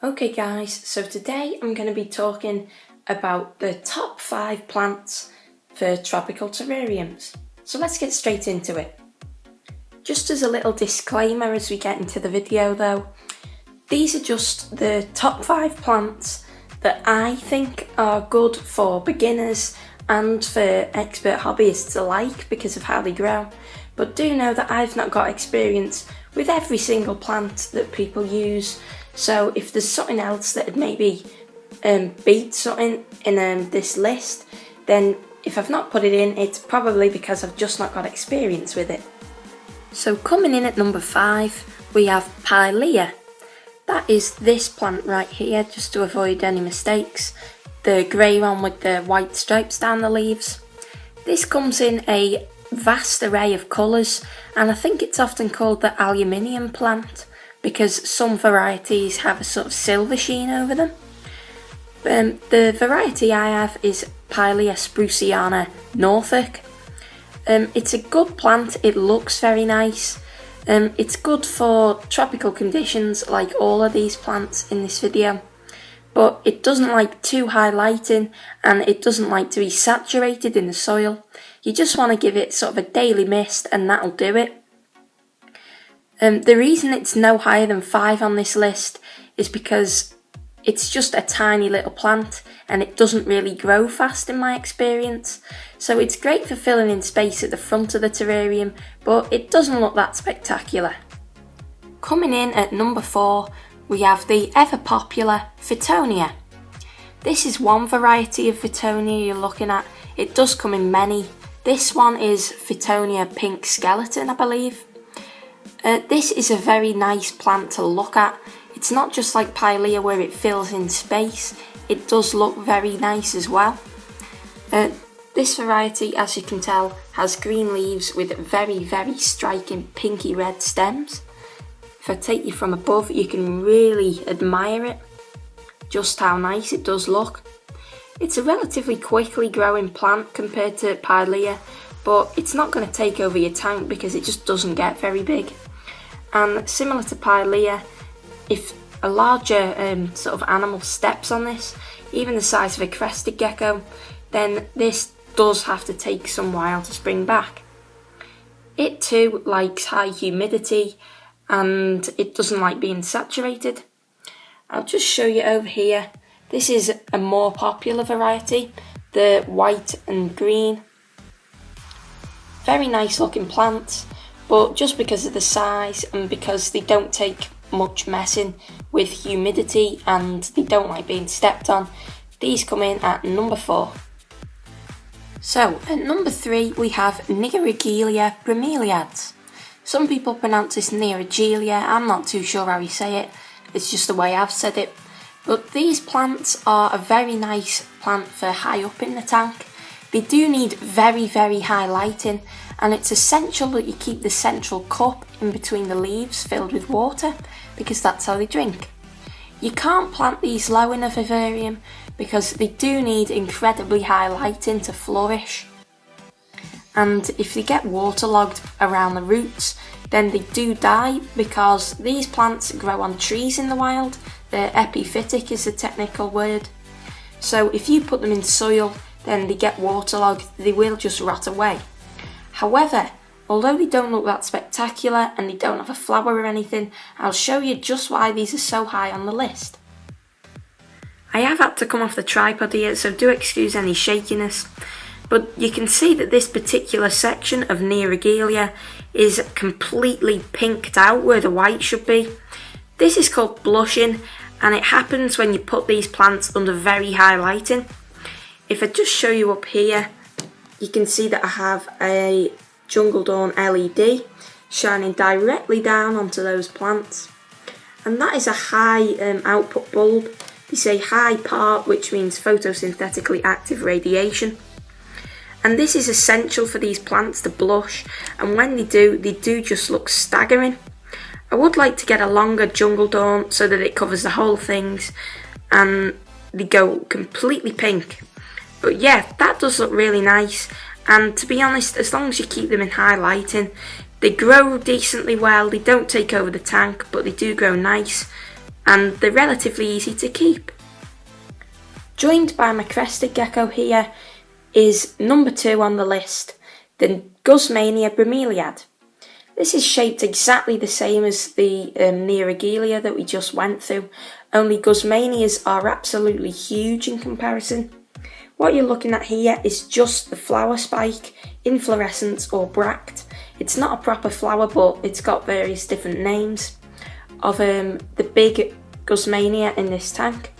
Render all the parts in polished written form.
Okay guys, so today I'm going to be talking about the top 5 plants for tropical terrariums. So let's get straight into it. Just as a little disclaimer as we get into the video though, these are just the top 5 plants that I think are good for beginners and for expert hobbyists alike because of how they grow. But do know that I've not got experience with every single plant that people use. So if there's something else that would maybe beat something in this list, then if I've not put it in, it's probably because I've just not got experience with it. So coming in at number 5, we have Pilea. That is this plant right here, just to avoid any mistakes. The grey one with the white stripes down the leaves. This comes in a vast array of colours, and I think it's often called the aluminium plant because some varieties have a sort of silver sheen over them. The variety I have is Pilea spruciana Norfolk. It's a good plant, it looks very nice. It's good for tropical conditions like all of these plants in this video, but it doesn't like too high lighting and it doesn't like to be saturated in the soil. You just want to give it sort of a daily mist and that'll do it. The reason it's no higher than 5 on this list is because it's just a tiny little plant and it doesn't really grow fast in my experience. So it's great for filling in space at the front of the terrarium, but it doesn't look that spectacular. Coming in at number 4, we have the ever popular Fittonia. This is one variety of Fittonia you're looking at. It does come in many. This one is Fittonia pink skeleton, I believe. This is a very nice plant to look at. It's not just like Pilea where it fills in space, it does look very nice as well. This variety, as you can tell, has green leaves with very striking pinky red stems. If I take you from above, you can really admire it, just how nice it does look. It's a relatively quickly growing plant compared to Pilea, but it's not going to take over your tank because it just doesn't get very big. And similar to Pilea, if a larger sort of animal steps on this, even the size of a crested gecko, then this does have to take some while to spring back. It too likes high humidity and it doesn't like being saturated. I'll just show you over here. This is a more popular variety, the white and green. Very nice looking plants, but just because of the size and because they don't take much messing with humidity and they don't like being stepped on, these come in at number 4. So at number 3 we have Nerogelia bromeliads. Some people pronounce this Nerogelia, I'm not too sure how you say it, it's just the way I've said it. But these plants are a very nice plant for high up in the tank. They do need very high lighting, and it's essential that you keep the central cup in between the leaves filled with water because that's how they drink. You can't plant these low in a vivarium because they do need incredibly high lighting to flourish. And if they get waterlogged around the roots, then they do die because these plants grow on trees in the wild. They're epiphytic is the technical word. So if you put them in soil, then they get waterlogged, they will just rot away. However, although they don't look that spectacular and they don't have a flower or anything, I'll show you just why these are so high on the list. I have had to come off the tripod here, so do excuse any shakiness, but you can see that this particular section of Nerogelia is completely pinked out where the white should be. This is called blushing, and it happens when you put these plants under very high lighting. If I just show you up here, you can see that I have a Jungle Dawn LED shining directly down onto those plants. And that is a high output bulb. They say high PART, which means photosynthetically active radiation. And this is essential for these plants to blush, and when they do just look staggering. I would like to get a longer Jungle Dawn so that it covers the whole things and they go completely pink. But yeah, that does look really nice, and to be honest, as long as you keep them in high lighting, they grow decently well. They don't take over the tank, but they do grow nice. and they're relatively easy to keep. Joined by my crested gecko here is number 2 on the list, the Guzmania bromeliad. This is shaped exactly the same as the Neregelia that we just went through, only Guzmanias are absolutely huge in comparison. What you're looking at here is just the flower spike, inflorescence or bract. It's not a proper flower, but it's got various different names of the big Guzmania in this tank.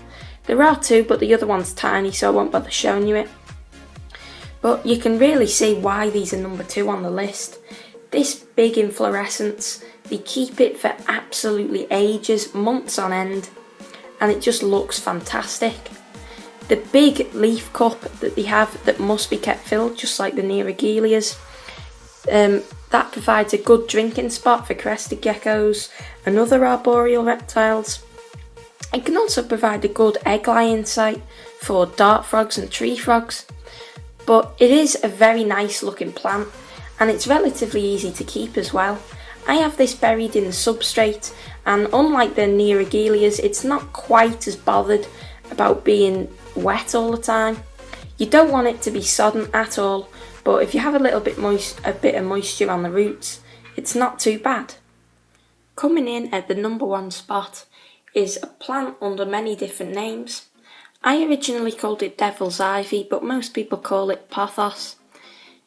There are 2, but the other one's tiny, so I won't bother showing you it. But you can really see why these are number 2 on the list. This big inflorescence, they keep it for absolutely ages, months on end, and it just looks fantastic. The big leaf cup that they have that must be kept filled, just like the Neregelias, that provides a good drinking spot for crested geckos and other arboreal reptiles. It can also provide a good egg laying site for dart frogs and tree frogs. But it is a very nice looking plant, and it's relatively easy to keep as well. I have this buried in the substrate, and unlike the Neregelias, it's not quite as bothered about being wet all the time. You don't want it to be sodden at all, but if you have a bit of moisture on the roots, it's not too bad. Coming in at the number 1 spot is a plant under many different names. I originally called it devil's ivy, but most people call it pothos.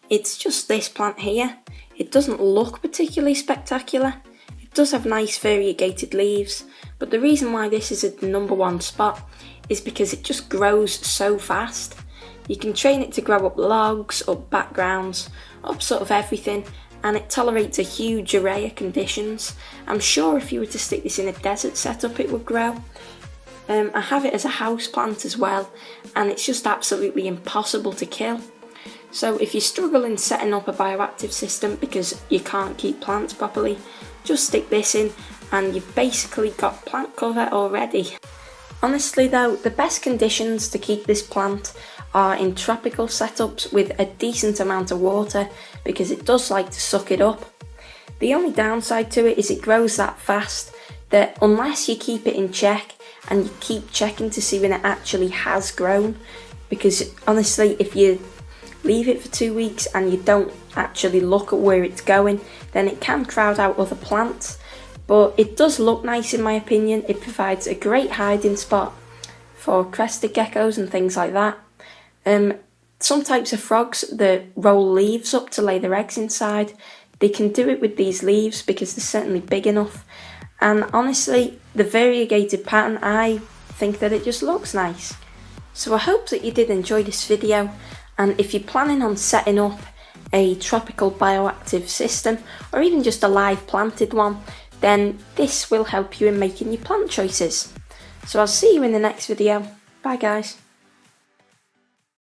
It's just this plant here. It doesn't look particularly spectacular. It does have nice variegated leaves, but the reason why this is at the number 1 spot is because it just grows so fast. You can train it to grow up logs, up backgrounds, up sort of everything, and it tolerates a huge array of conditions. I'm sure if you were to stick this in a desert setup it would grow. I have it as a house plant as well, and it's just absolutely impossible to kill. So if you struggle in setting up a bioactive system because you can't keep plants properly, just stick this in and you've basically got plant cover already. Honestly though, the best conditions to keep this plant are in tropical setups with a decent amount of water, because it does like to suck it up. The only downside to it is it grows that fast that unless you keep it in check and you keep checking to see when it actually has grown, because honestly if you leave it for 2 weeks and you don't actually look at where it's going, then it can crowd out other plants. But it does look nice in my opinion. It provides a great hiding spot for crested geckos and things like that. Some types of frogs that roll leaves up to lay their eggs inside, they can do it with these leaves because they're certainly big enough. And honestly, the variegated pattern, I think that it just looks nice. So I hope that you did enjoy this video, and if you're planning on setting up a tropical bioactive system, or even just a live planted one, then this will help you in making your plant choices. So I'll see you in the next video. Bye guys.